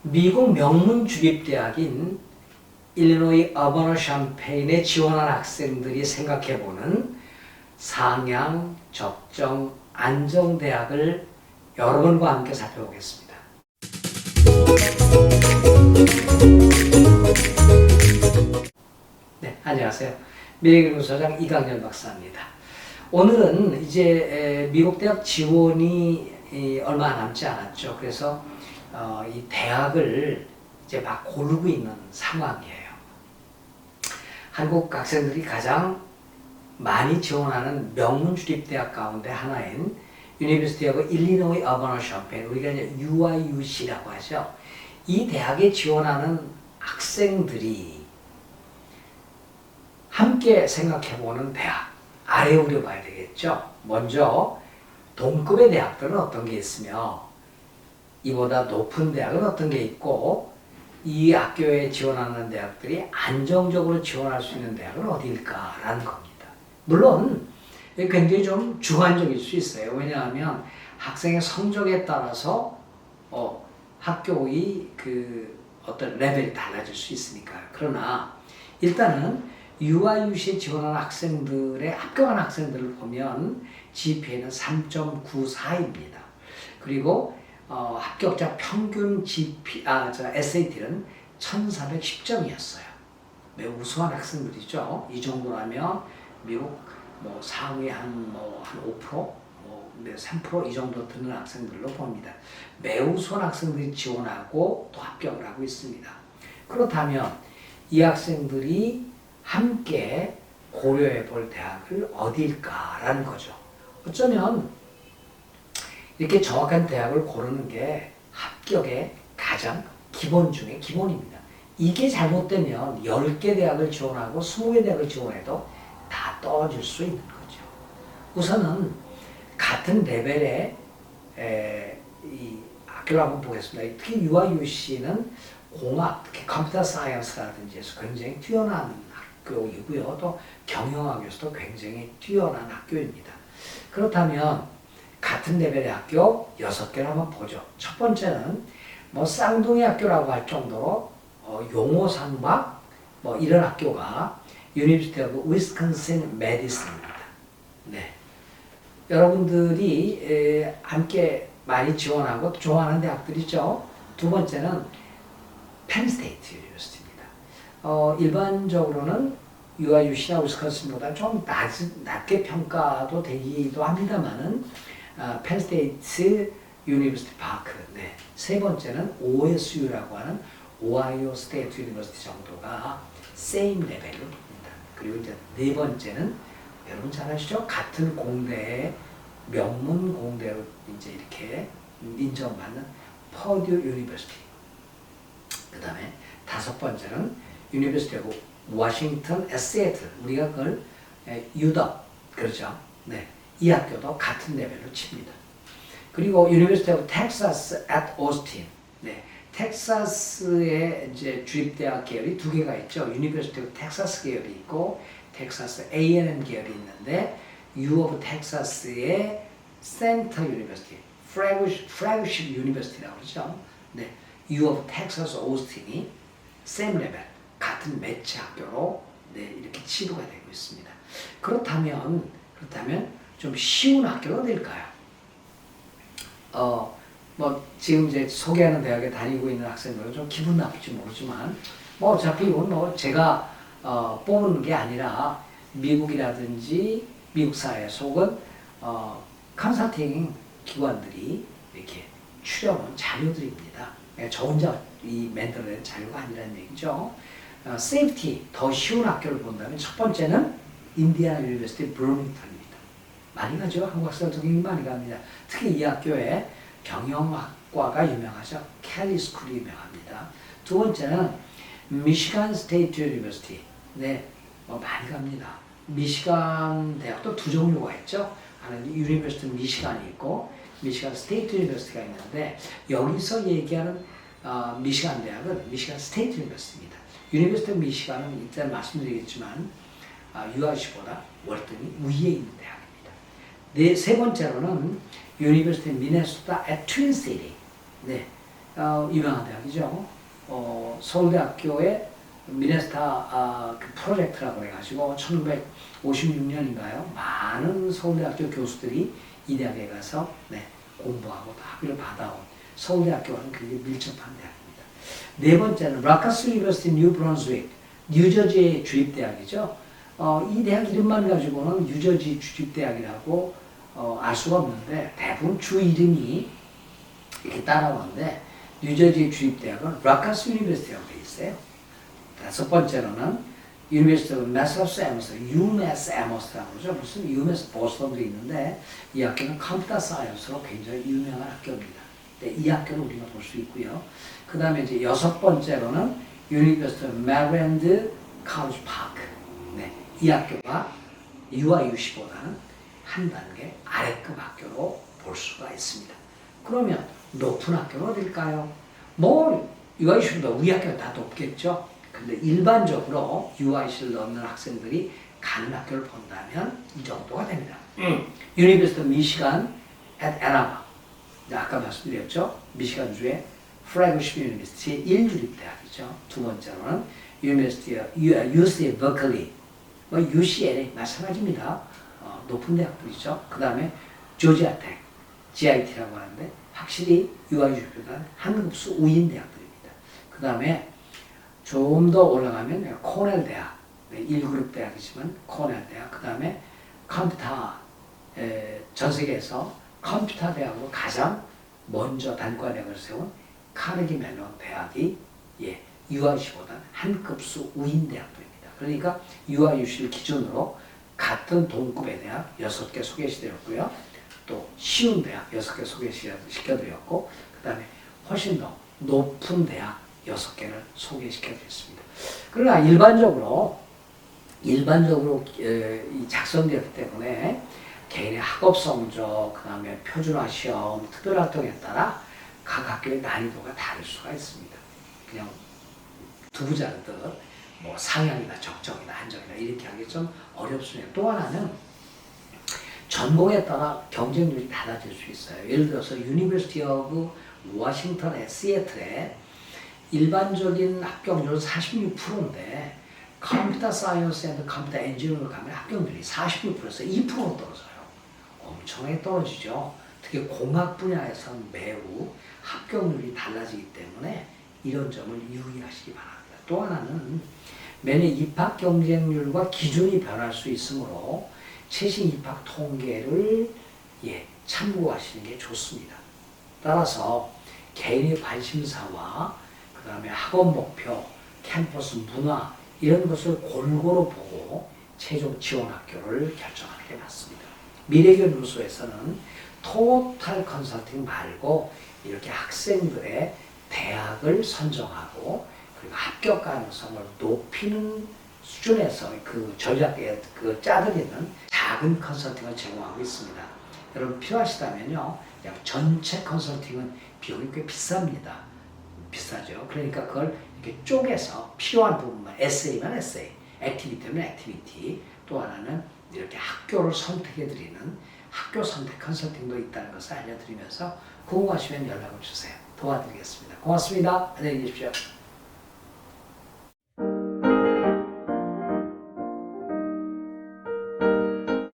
미국 명문 주립대학인 일리노이 어버너 샴페인에 지원한 학생들이 생각해보는 상향, 적정, 안정대학을 여러분과 함께 살펴보겠습니다. 네, 안녕하세요. 미래교육소장 이강렬 박사입니다. 오늘은 이제 미국 대학 지원이 얼마 남지 않았죠. 그래서 이 대학을 이제 막 고르고 있는 상황이에요. 한국 학생들이 가장 많이 지원하는 명문 주립대학 가운데 하나인 유니버시티 오브 일리노이 어버너 샴페인, 우리가 이제 UIUC라고 하죠. 이 대학에 지원하는 학생들이 함께 생각해보는 대학, 아래 우려봐야 되겠죠. 먼저 동급의 대학들은 어떤 게 있으며 이보다 높은 대학은 어떤 게 있고 이 학교에 지원하는 대학들이 안정적으로 지원할 수 있는 대학은 어디일까라는 겁니다. 물론 굉장히 좀 주관적일 수 있어요. 왜냐하면 학생의 성적에 따라서 학교의 그 어떤 레벨이 달라질 수 있으니까요. 그러나 일단은 UIUC에 지원하는 학생들의 합격한 학생들을 보면 GPA는 3.94입니다. 그리고 합격자 평균 SAT는 1410점이었어요. 매우 우수한 학생들이죠. 이 정도라면 미국 상위 한 5%, 3% 이 정도 드는 학생들로 봅니다. 매우 우수한 학생들이 지원하고 또 합격을 하고 있습니다. 그렇다면 이 학생들이 함께 고려해 볼 대학을 어디일까라는 거죠. 어쩌면 이렇게 정확한 대학을 고르는 게 합격의 가장 기본 중에 기본입니다. 이게 잘못되면 10개 대학을 지원하고 20개 대학을 지원해도 다 떨어질 수 있는 거죠. 우선은 같은 레벨의 이 학교를 한번 보겠습니다. 특히 UIUC는 공학, 특히 컴퓨터 사이언스라든지 해서 굉장히 뛰어난 학교이고요. 또 경영학에서도 굉장히 뛰어난 학교입니다. 그렇다면 같은 레벨의 학교 6개를 한번 보죠. 첫 번째는 쌍둥이 학교라고 할 정도로 용어상막 이런 학교가 유니버시티 오브 위스콘신 매디슨입니다. 네. 여러분들이 함께 많이 지원하고 좋아하는 대학들이죠. 두 번째는 펜스테이트 유니버시티입니다. 일반적으로는 UIUC나 위스콘신보다 좀 낮게 평가도 되기도 합니다만은 펜스테이트 유니버시티 파크. 네. 세 번째는 OSU라고 하는 오하이오 스테이트 유니버시티 정도가 same 레벨로 봅니다. 그리고 이제 네 번째는 여러분 잘 아시죠? 같은 공대의 명문 공대로 이제 이렇게 인정받는 퍼듀 유니버시티. 그 다음에 다섯 번째는 유니버시티 오브 워싱턴 시애틀. 우리가 그걸 유덕 그렇죠? 네. 이 학교도 같은 레벨로 칩니다. 그리고 유니버시티 오브 텍사스 at 오스틴. 네. 텍사스의 이제 주립대학 계열이 두 개가 있죠. 유니버시티 오브 텍사스 계열이 있고 텍사스 A&M 계열이 있는데 U 오브 텍사스의 센터 유니버시티, 플래그십 유니버시티라고 그러죠. 네. U 오브 텍사스 오스틴이 same 레벨, 같은 매치 학교로 네, 이렇게 치부가 되고 있습니다. 그렇다면 좀 쉬운 학교가 어딜까요? 지금 이제 소개하는 대학에 다니고 있는 학생들은 좀 기분 나쁠지 모르지만, 어차피 이건 제가 뽑은 게 아니라 미국이라든지 미국 사회에서 혹은 컨설팅 기관들이 이렇게 추려온 자료들입니다. 저 혼자 만들어낸 자료가 아니라는 얘기죠. 세이프티, 더 쉬운 학교를 본다면 첫 번째는 인디애나 유니버시티 브루밍턴입니다. 많이 가죠. 한국 학생들 굉장히 많이 갑니다. 특히 이 학교에 경영학과가 유명하죠. 캘리 스쿨이 유명합니다. 두 번째는 미시간 스테이트 유니버시티. 네, 많이 갑니다. 미시간 대학도 두 종류가 있죠. 하나는 유니버시티 미시간이 있고 미시간 스테이트 유니버시티가 있는데 여기서 얘기하는 미시간 대학은 미시간 스테이트 유니버시티입니다. 유니버시티 미시간은 일단 말씀드리겠지만 UIC보다 월등히 위에 있는 대학입니다. 세 번째로는 유니버시티 미네소타 at 트윈시티. 네, 유명한 대학이죠. 서울대학교의 미네스타 그 프로젝트라고 해가지고 1956년인가요? 많은 서울대학교 교수들이 이 대학에 가서 공부하고 학위를 받아온 서울대학교와는 굉장히 밀접한 대학입니다. 네 번째는 라카스 유니버시티 뉴 브런스윅, 뉴저지의 주립대학이죠. 이 대학 이름만 가지고는 뉴저지 주립대학이라고 알 수가 없는데 대부분 주 이름이 이렇게 따라오는데 뉴저지 주립대학은 라카스 유니버시티라고 되어 있어요. 다섯 번째로는 유니버시티 오브 매사추세츠, UMass Amherst라고 그러죠. 무슨 UMass 보스턴도 있는데 이 학교는 컴퓨터 사이언스로 굉장히 유명한 학교입니다. 이 학교를 우리가 볼 수 있고요. 그 다음에 이제 여섯 번째로는 유니버시티 오브 메릴랜드 칼리지 파크. 이 학교가 UIUC보다는 한 단계 아래급 학교로 볼 수가 있습니다. 그러면 높은 학교는 어딜까요? UIUC보다 우리 학교가 다 높겠죠. 근데 일반적으로 UIC를 넣는 학생들이 가는 학교를 본다면 이 정도가 됩니다. 유니버시티 오브 미시간 앳 애나바. 아까 말씀드렸죠. 미시간주의 플래그십 유니버시티 1주립대학이죠. 두 번째로는 UC 버클리, UCLA 마찬가지입니다. 높은 대학들이죠. 그 다음에 조지아텍, GIT라고 하는데 확실히 UIUC보다는 한 급수 우인 대학들입니다. 그 다음에 좀 더 올라가면 코넬 대학, 1그룹 대학이지만 코넬 대학, 그 다음에 컴퓨터, 전 세계에서 컴퓨터 대학으로 가장 먼저 단과대학을 세운 카네기 멜론 대학이 UIC보다는 한 급수 우인 대학들입니다. 그러니까 UIUC를 기준으로 같은 동급의 대학 6개 소개시켜드렸고요. 또 쉬운 대학 6개 소개시켜드렸고 그 다음에 훨씬 더 높은 대학 6개를 소개시켜드렸습니다. 그러나 일반적으로 작성되었기 때문에 개인의 학업 성적, 그 다음에 표준화 시험, 특별활동에 따라 각 학교의 난이도가 다를 수가 있습니다. 그냥 두부 자르듯 상향이나 적정이나 한정이나 이렇게 하기 좀 어렵습니다. 또 하나는 전공에 따라 경쟁률이 달라질 수 있어요. 예를 들어서 유니버시티 오브 워싱턴의 시애틀에 일반적인 합격률은 46%인데 컴퓨터 사이언스 앤드 컴퓨터 엔지니어링을 가면 합격률이 46%에서 2%로 떨어져요. 엄청나게 떨어지죠. 특히 공학 분야에서는 매우 합격률이 달라지기 때문에 이런 점을 유의하시기 바랍니다. 또 하나는 매년 입학 경쟁률과 기준이 변할 수 있으므로 최신 입학 통계를 참고하시는 게 좋습니다. 따라서 개인의 관심사와 그 다음에 학업 목표, 캠퍼스 문화 이런 것을 골고루 보고 최종 지원 학교를 결정하는 게 맞습니다. 미래교육소에서는 토탈 컨설팅 말고 이렇게 학생들의 대학을 선정하고 그리고 합격 가능성을 높이는 수준에서 그 전략에 짜드리는 작은 컨설팅을 제공하고 있습니다. 여러분 필요하시다면요, 그냥 전체 컨설팅은 비용이 꽤 비쌉니다. 비싸죠. 그러니까 그걸 이렇게 쪼개서 필요한 부분만 에세이면 에세이, 액티비티면 액티비티, 또 하나는 이렇게 학교를 선택해드리는 학교 선택 컨설팅도 있다는 것을 알려드리면서 궁금하시면 연락을 주세요. 도와드리겠습니다. 고맙습니다. 안녕히 계십시오.